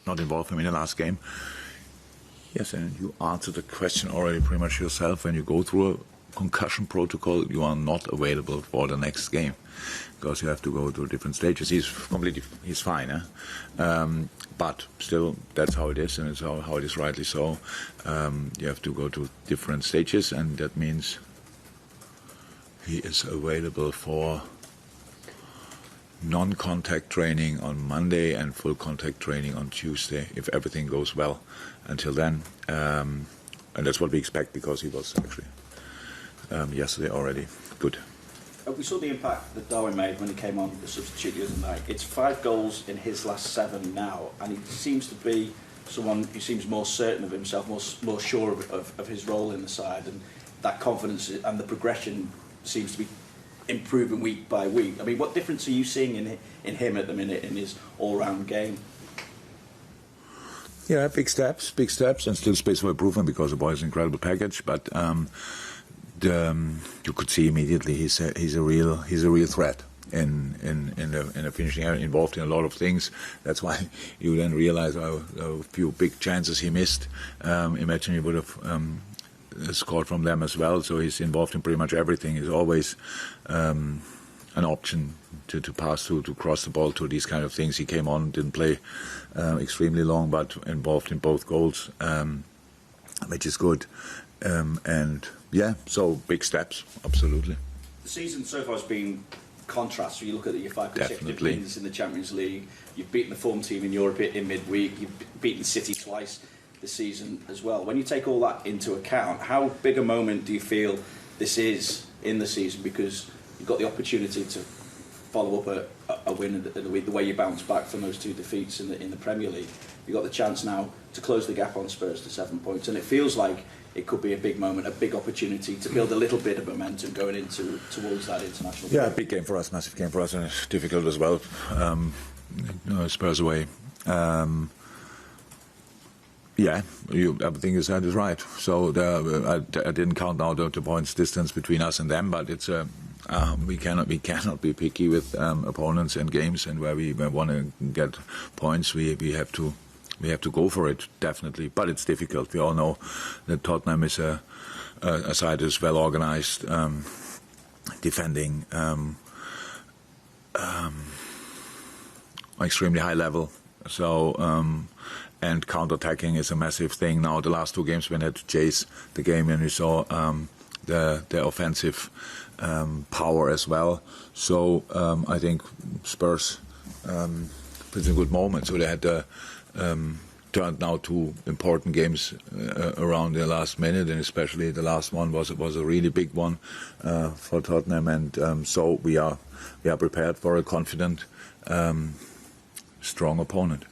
not involve him in the last game. Yes, and you answered the question already pretty much yourself. When you go through a concussion protocol, you are not available for the next game because you have to go through different stages. He's fine, but still, that's how it is, and it's how it is rightly so. You have to go to different stages, and that means he is available for non-contact training on Monday and full contact training on Tuesday, if everything goes well until then. And that's what we expect, because he was actually yesterday already good. We saw the impact that Darwin made when he came on the substitute the other night. It's 5 goals in his last 7 now, and he seems to be someone who seems more certain of himself, more sure of his role in the side, and that confidence and the progression seems to be improving week by week. I mean, what difference are you seeing in him at the minute in his all-round game? Yeah, big steps, and still space for improvement because the boy is an incredible package. But you could see immediately he's a real threat in the finishing area, involved in a lot of things. That's why you then realize a few big chances he missed. Imagine he would have scored from them as well. So he's involved in pretty much everything. He's always an option to pass through, to cross the ball, to these kind of things. He came on, didn't play extremely long, but involved in both goals, which is good. And yeah, so big steps, absolutely. The season so far has been contrast. So you look at your 5 consecutive wins in the Champions League. You've beaten the form team in Europe in midweek. You've beaten City twice this season as well. When you take all that into account, how big a moment do you feel this is in the season? Because you've got the opportunity to follow up a win the way you bounce back from those 2 defeats in the Premier League. You've got the chance now to close the gap on Spurs to 7 points, and it feels like it could be a big moment, a big opportunity to build a little bit of momentum going towards that international play. Yeah, big game for us, massive game for us, and it's difficult as well. Spurs away. Yeah, everything you said is right. So I didn't count now the points distance between us and them, but it's we cannot be picky with opponents and games, and where we want to get points, we have to go for it, definitely. But it's difficult. We all know that Tottenham is a side that is well organized, defending extremely high level. So. And counter-attacking is a massive thing. Now, the last 2 games, we had to chase the game, and we saw the offensive power as well. So I think Spurs was a good moment. So they had turned now 2 important games around the last minute, and especially the last one was a really big one for Tottenham. And so we are prepared for a confident, strong opponent.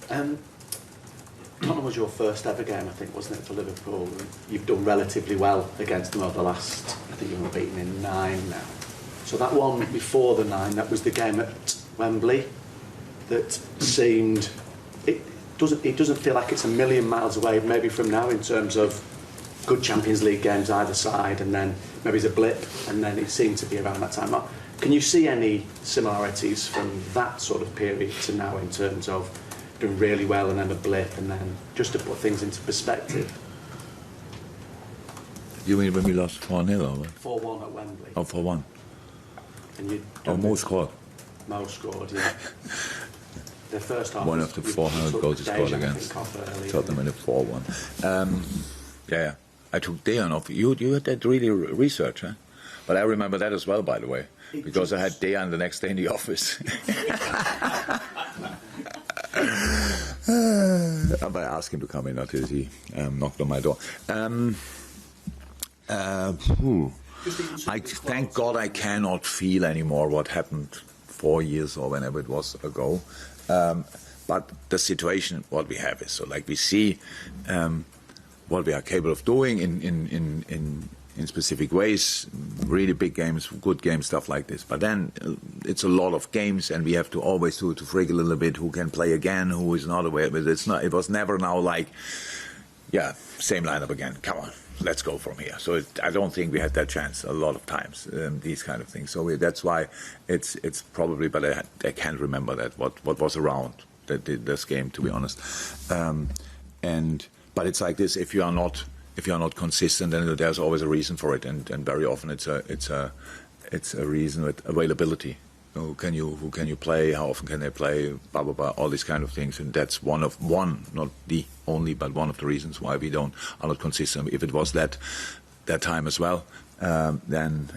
Tottenham was your first ever game, I think, wasn't it, for Liverpool? You've done relatively well against them over the last, I think you've been beaten in 9 now. So that one before the 9, that was the game at Wembley that seemed, it doesn't feel like it's a million miles away maybe from now in terms of good Champions League games either side, and then maybe it's a blip, and then it seemed to be around that time. Can you see any similarities from that sort of period to now in terms of doing really well and then a blip, and then just to put things into perspective? You mean when we lost 4-0? 4-1 at Wembley. Oh, 4-1. And Mo scored. Mo scored, yeah. The first half. One of the 400 goals he scored against Tottenham in a 4-1. Yeah, I took Dejan off. You had that really research, huh? But I remember that as well, by the way, because I had Dejan the next day in the office. But I asked him to come in until he knocked on my door. Thank God I cannot feel anymore what happened 4 years or whenever it was ago. But the situation, what we have is, so like we see what we are capable of doing in specific ways, really big games, good games, stuff like this. But then it's a lot of games, and we have to always to frig a little bit who can play again, who is not aware. But it was never now like, yeah, same lineup again. Come on. let's go from here. So I don't think we had that chance a lot of times, these kind of things. So that's why it's probably, but I can't remember that what was around this game, to be honest. But it's like this: if you are not consistent, then there's always a reason for it, and very often it's a reason with availability. Who can you play? How often can they play? Blah blah blah. All these kind of things, and that's one, not the only, but one of the reasons why we are not consistent. If it was that time as well, then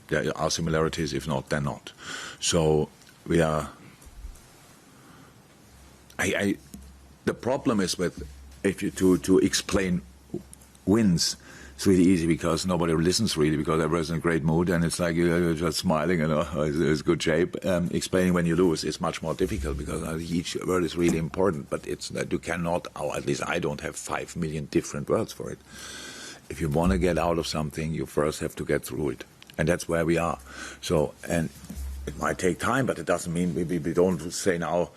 there are similarities. If not, then not. So we are. The problem is with if you to explain wins. It's really easy because nobody listens really, because everyone's in a great mood and it's like you're just smiling and it's good shape. Explaining when you lose is much more difficult because each word is really important, but it's that you cannot, or at least I don't have 5 million different words for it. If you want to get out of something, you first have to get through it. And that's where we are. So, and it might take time, but it doesn't mean we don't say now,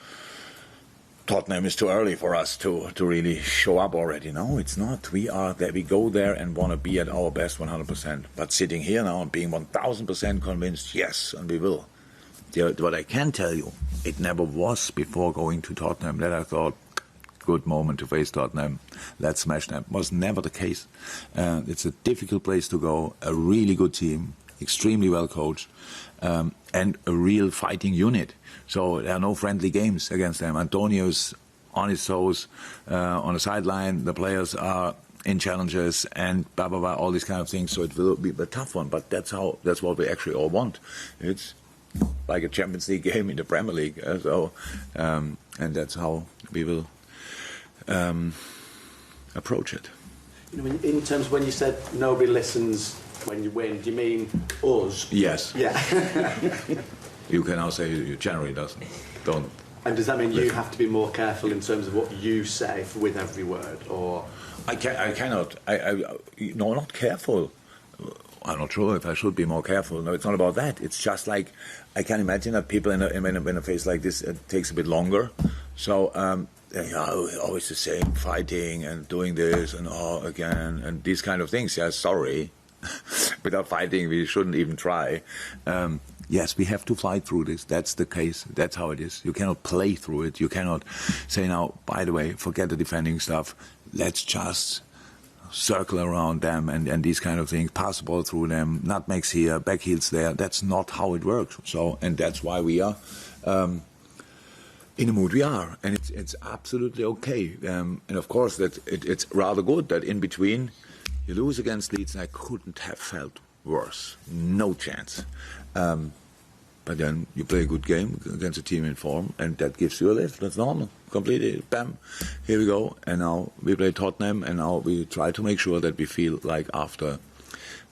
Tottenham is too early for us to really show up already. No, it's not. We are there. We go there and want to be at our best 100%. But sitting here now and being 1,000% convinced, yes, and we will. What I can tell you, it never was before going to Tottenham that I thought, good moment to face Tottenham, let's smash them. Was never the case. It's a difficult place to go, a really good team, extremely well coached, and a real fighting unit. So there are no friendly games against them. Antonio's on his toes, on the sideline. The players are in challenges and blah blah blah, all these kind of things. So it will be a tough one. But that's what we actually all want. It's like a Champions League game in the Premier League. And that's how we will approach it. You know, in terms of when you said nobody listens when you win, do you mean us? Yes. Yeah. You can now say you generally don't. And does that mean you have to be more careful in terms of what you say with every word, or? I cannot. No, not careful. I'm not sure if I should be more careful. No, it's not about that. It's just like I can imagine that people in a phase like this, it takes a bit longer. So always the same, fighting and doing this and again and these kind of things. Yeah, sorry. Without fighting, we shouldn't even try. Yes, we have to fight through this. That's the case. That's how it is. You cannot play through it. You cannot say now, by the way, forget the defending stuff. Let's just circle around them and these kind of things, pass the ball through them, nutmegs here, back heels there. That's not how it works. So, and that's why we are in the mood we are. And it's absolutely okay. And of course, that it's rather good that in between you lose against Leeds, and I couldn't have felt worse. No chance. But then you play a good game against a team in form, and that gives you a lift. That's normal. Completely. Bam. Here we go. And now we play Tottenham, and now we try to make sure that we feel like after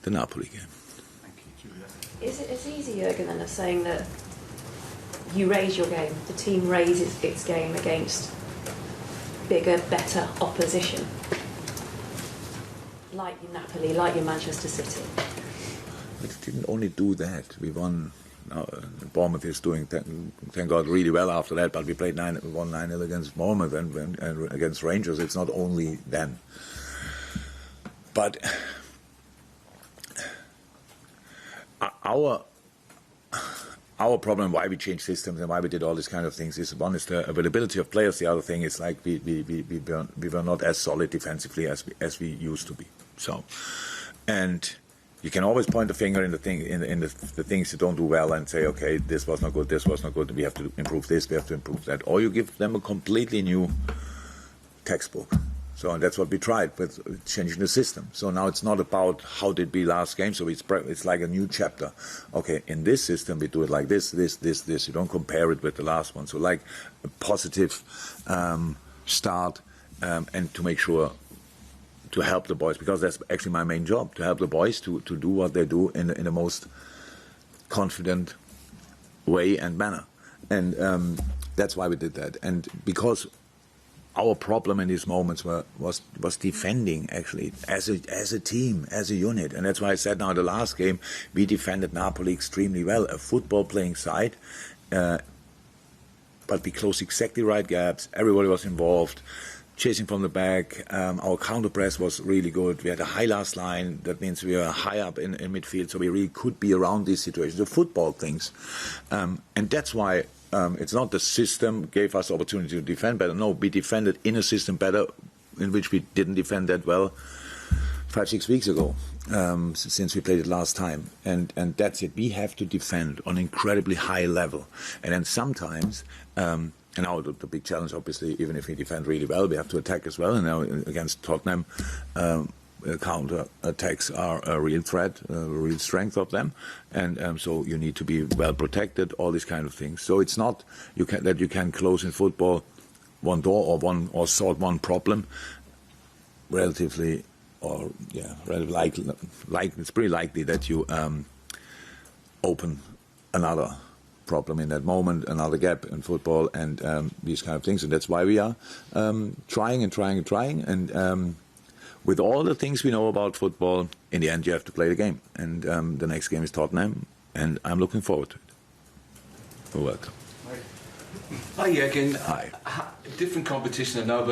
the Napoli game. Thank you, Julia. Is it as easy, Jürgen, then, as saying that you raise your game, the team raises its game against bigger, better opposition? Like your Napoli, like your Manchester City. We didn't only do that. We won. Bournemouth is doing, thank God, really well after that. But we won 9-0 against Bournemouth and against Rangers. It's not only then. But our problem, why we changed systems and why we did all these kind of things, is one is the availability of players. The other thing is like we were not as solid defensively as we used to be. So, and you can always point the finger in the things you don't do well and say, okay, this was not good, we have to improve this, we have to improve that. Or you give them a completely new textbook. So and that's what we tried with changing the system. So now it's not about how did we last game, so it's like a new chapter. Okay, in this system we do it like this. You don't compare it with the last one. So like a positive start and to make sure to help the boys, because that's actually my main job, to help the boys to do what they do in the most confident way and manner. And that's why we did that. And because our problem in these moments was defending, actually, as a team, as a unit. And that's why I said now the last game, we defended Napoli extremely well, a football-playing side. But we closed exactly right gaps. Everybody was involved. chasing from the back. Our counter press was really good. We had a high last line. That means we were high up in midfield, so we really could be around these situations, the football things. And that's why it's not the system gave us opportunity to defend better. No, we defended in a system better in which we didn't defend that well 5-6 weeks ago, since we played it last time. And that's it. We have to defend on an incredibly high level. And then sometimes... and now the big challenge, obviously, even if we defend really well, we have to attack as well. And now against Tottenham, counter attacks are a real threat, a real strength of them. And so you need to be well protected, all these kind of things. So it's not that you can close in football one door or solve one problem relatively likely. It's pretty likely that you open another problem in that moment, another gap in football, and these kind of things. And that's why we are trying. And with all the things we know about football, in the end you have to play the game. And the next game is Tottenham, and I'm looking forward to it. You're welcome. Hi, Jürgen. Hi. Different competition, I know,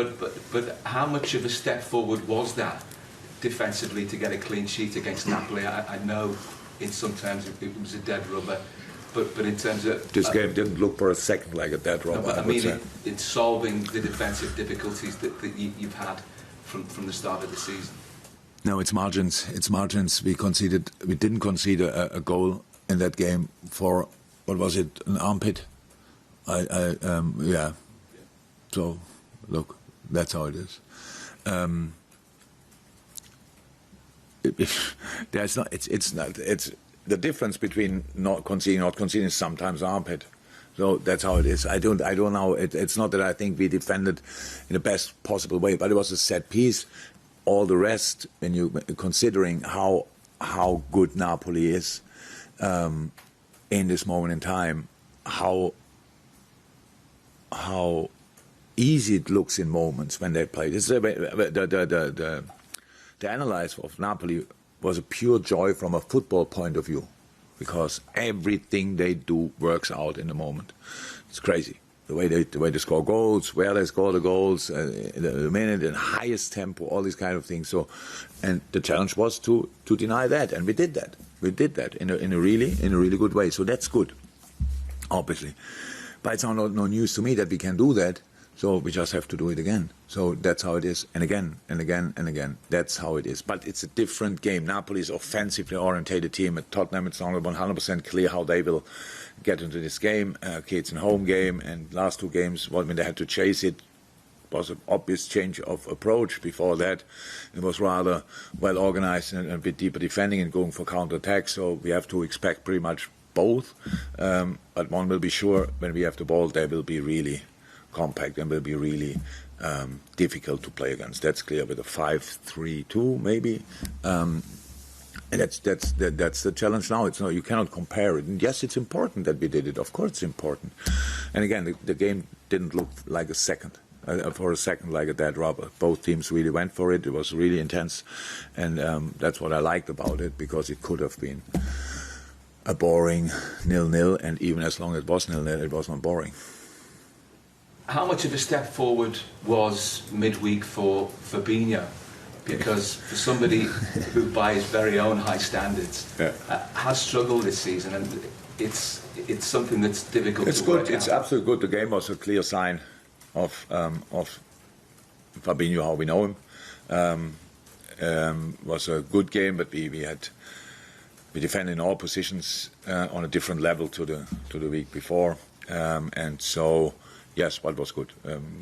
but how much of a step forward was that defensively to get a clean sheet against Napoli? I know in some terms it was a dead rubber. But in terms of... This game didn't look for a second like a dead rubber. No, I mean, in solving the defensive difficulties that you've had from the start of the season. No, it's margins. It's margins. We didn't concede a goal in that game for, what was it, an armpit? Yeah. So, look, that's how it is. It's the difference between not conceding is sometimes armpit. So that's how it is. I don't know. It's not that I think we defended in the best possible way, but it was a set piece. All the rest, when you considering how good Napoli is in this moment in time, how easy it looks in moments when they play. This is the analysis of Napoli was a pure joy from a football point of view, because everything they do works out in the moment. It's crazy the way they score goals, where they score the goals, the minute, and highest tempo, all these kind of things. So, and the challenge was to deny that, and we did that. We did that in a really good way. So that's good, obviously. But it's no news to me that we can do that. So we just have to do it again. So that's how it is. And again, and again, and again. That's how it is. But it's a different game. Napoli is offensively orientated team. At Tottenham, it's not 100% clear how they will get into this game. Okay, it's a home game. And last two games, when they had to chase it, was an obvious change of approach. Before that, it was rather well organized and a bit deeper defending and going for counter-attack. So we have to expect pretty much both. But one will be sure, when we have the ball, they will be really compact and will be really difficult to play against. That's clear, with a 5-3-2 maybe. And that's the challenge now. You cannot compare it. And yes, it's important that we did it. Of course, it's important. And again, the game didn't look like for a second like a dead rubber. Both teams really went for it. It was really intense, and that's what I liked about it, because it could have been a boring 0-0, and even as long as it was 0-0, it was not boring. How much of a step forward was midweek for Fabinho? Because for somebody who, by his very own high standards, has struggled this season, and it's something that's difficult to work out. It's absolutely good. The game was a clear sign of Fabinho, how we know him. Was a good game, but we defended in all positions on a different level to the week before, and so. Yes, but it was good.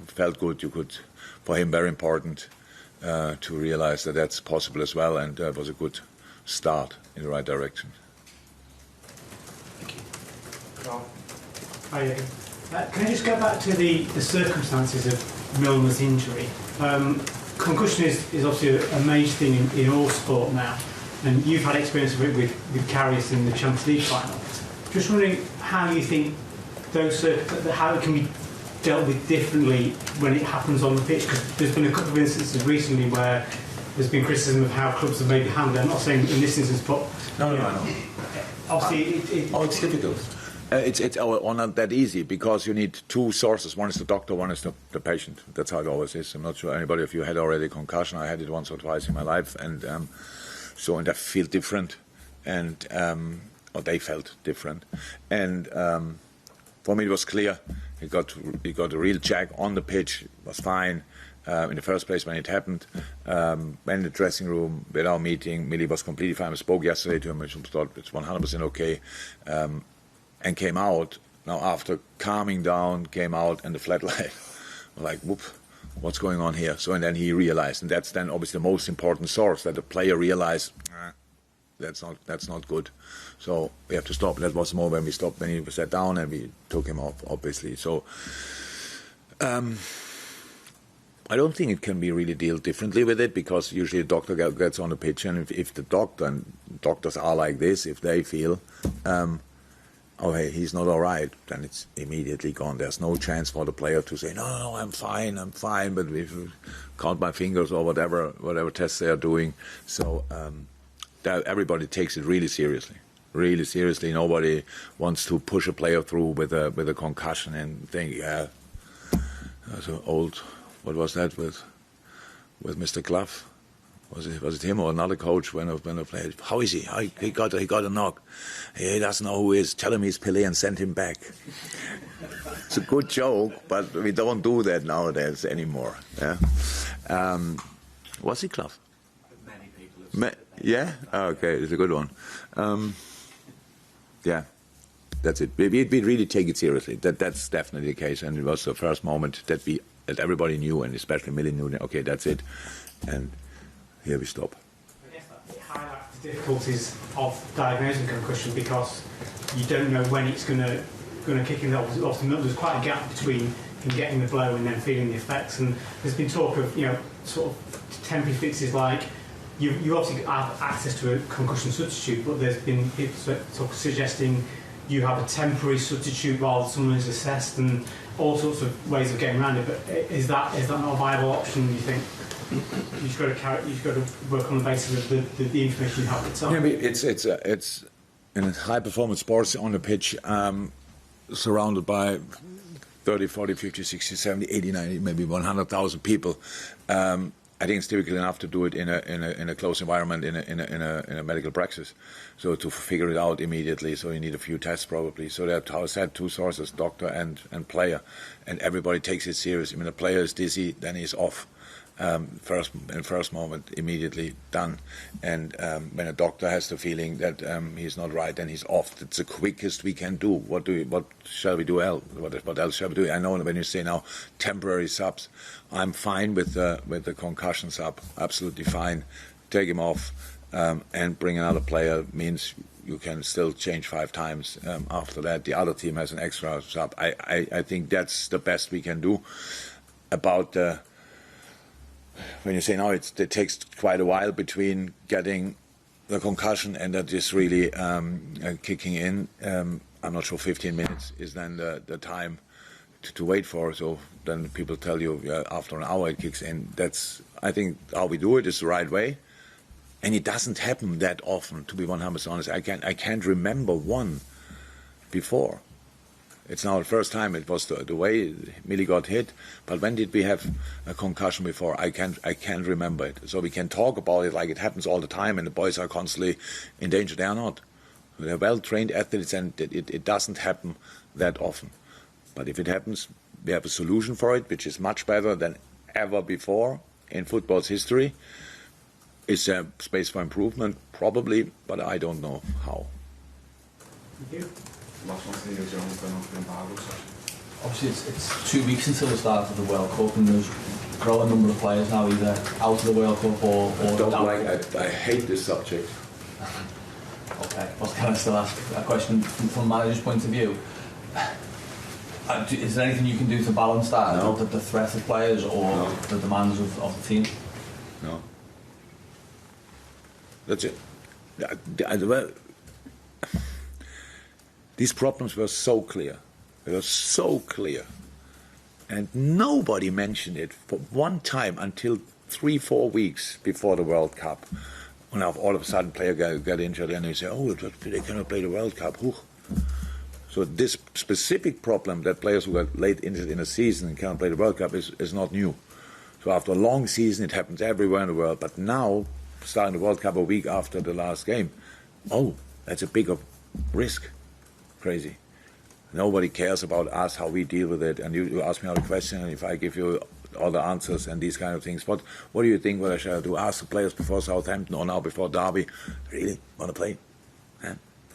Felt good. For him, very important to realize that that's possible as well, and it was a good start in the right direction. Thank you. Hi, can I just go back to the circumstances of Milner's injury? Concussion is obviously a major thing in all sport now, and you've had experience of it with Karius in the Champions League final. Just wondering how you think how it can be dealt with differently when it happens on the pitch, because there's been a couple of instances recently where there's been criticism of how clubs have maybe handled it. I'm not saying in this instance, but No. obviously it's difficult. It's not that easy because you need two sources. One is the doctor, one is the patient. That's how it always is. I'm not sure anybody of you had already a concussion. I had it once or twice in my life, and I feel different, and or they felt different, and for me it was clear. He got a real check on the pitch. It was fine. In the first place when it happened, went in the dressing room with our meeting. Millie was completely fine. I spoke yesterday to him. I thought it's 100% okay, and came out. Now after calming down, came out and the flat light, like whoop, what's going on here? So and then he realized, and that's then obviously the most important source that the player realized. That's not good. So we have to stop. That was more when we stopped, when he sat down and we took him off, obviously. So I don't think it can be really dealt differently with it, because usually the doctor gets on the pitch, and if the doctor, and doctors are like this, if they feel, oh hey, he's not all right, then it's immediately gone. There's no chance for the player to say, no, I'm fine, but if you count my fingers or whatever tests they are doing. So everybody takes it really seriously. Really seriously. Nobody wants to push a player through with a concussion and think, yeah, that's an old. What was that with Mr. Klopp? Was it him or another coach when I played? How is he? He got a knock. He doesn't know who he is. Tell him he's Pelé and send him back. It's a good joke, but we don't do that nowadays anymore. Yeah. Was he Klopp? Many people have said that. Yeah? Oh, okay, it's a good one. Yeah, that's it. We really take it seriously. That's definitely the case, and it was the first moment that everybody knew, and especially Millie knew, okay, that's it, and here we stop. I guess that highlights the difficulties of diagnosing concussion, because you don't know when it's going to kick in. Obviously, there's quite a gap between him getting the blow and then feeling the effects, and there's been talk of sort of temporary fixes, like you obviously have access to a concussion substitute, but there's been people sort of suggesting you have a temporary substitute while someone is assessed, and all sorts of ways of getting around it. But is that not a viable option, you think? You've got to work on the basis of the information you have at the time. Yeah, it's in high performance sports on the pitch, surrounded by 30, 40, 50, 60, 70, 80, 90, maybe 100,000 people. I think it's typical enough to do it in a close environment, in a medical praxis. So to figure it out immediately, so you need a few tests probably. So that, how I said, two sources, doctor and player, and everybody takes it seriously. I mean, the player is dizzy, then he's off. First moment, immediately done. And when a doctor has the feeling that he's not right, then he's off. It's the quickest we can do. What shall we do else? What else shall we do? I know when you say now temporary subs, I'm fine with the concussion sub, absolutely fine. Take him off and bring another player means you can still change 5 times after that. The other team has an extra sub. I think that's the best we can do. About when you say now, it takes quite a while between getting the concussion and that is really kicking in. I'm not sure 15 minutes is then the time to wait for. So then people tell you after an hour it kicks in. That's, I think, how we do it is the right way. And it doesn't happen that often, to be 100% honest. I can't remember one before. It's now the first time. It was the way Millie got hit. But when did we have a concussion before? I can't remember it. So we can talk about it like it happens all the time, and the boys are constantly in danger. They are not. They're well-trained athletes, and it doesn't happen that often. But if it happens, we have a solution for it, which is much better than ever before in football's history. Is there space for improvement? Probably, but I don't know how. Thank you. Obviously, it's 2 weeks until the start of the World Cup, and there's a growing number of players now either out of the World Cup or I hate this subject. Okay, well, can I still ask a question from a manager's point of view? Is there anything you can do to balance that? No. The threat of players or No. the demands of the team? No. That's it. These problems were so clear. They were so clear. And nobody mentioned it for one time until 3-4 weeks before the World Cup. When all of a sudden player got injured and they say, oh, they cannot play the World Cup. So this specific problem that players who got late injured in a season and can't play the World Cup is not new. So after a long season, it happens everywhere in the world. But now, starting the World Cup a week after the last game, that's a bigger risk. Crazy. Nobody cares about us, how we deal with it. And you ask me all the question, and if I give you all the answers and these kind of things, what do you think what I shall do? Ask the players before Southampton or now before Derby, really want to play?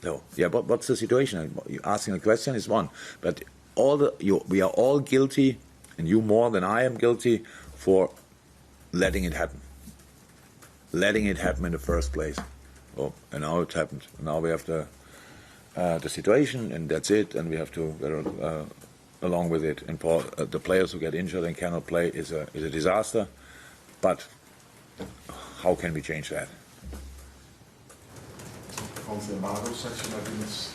No. Yeah, but what's the situation? Asking a question is one. But we are all guilty, and you more than I am guilty, for letting it happen. Letting it happen in the first place. And now it happened. Now we have the situation, and that's it, and we have to go along with it. And for the players who get injured and cannot play is a disaster. But how can we change that? On the Marvel section, I think it's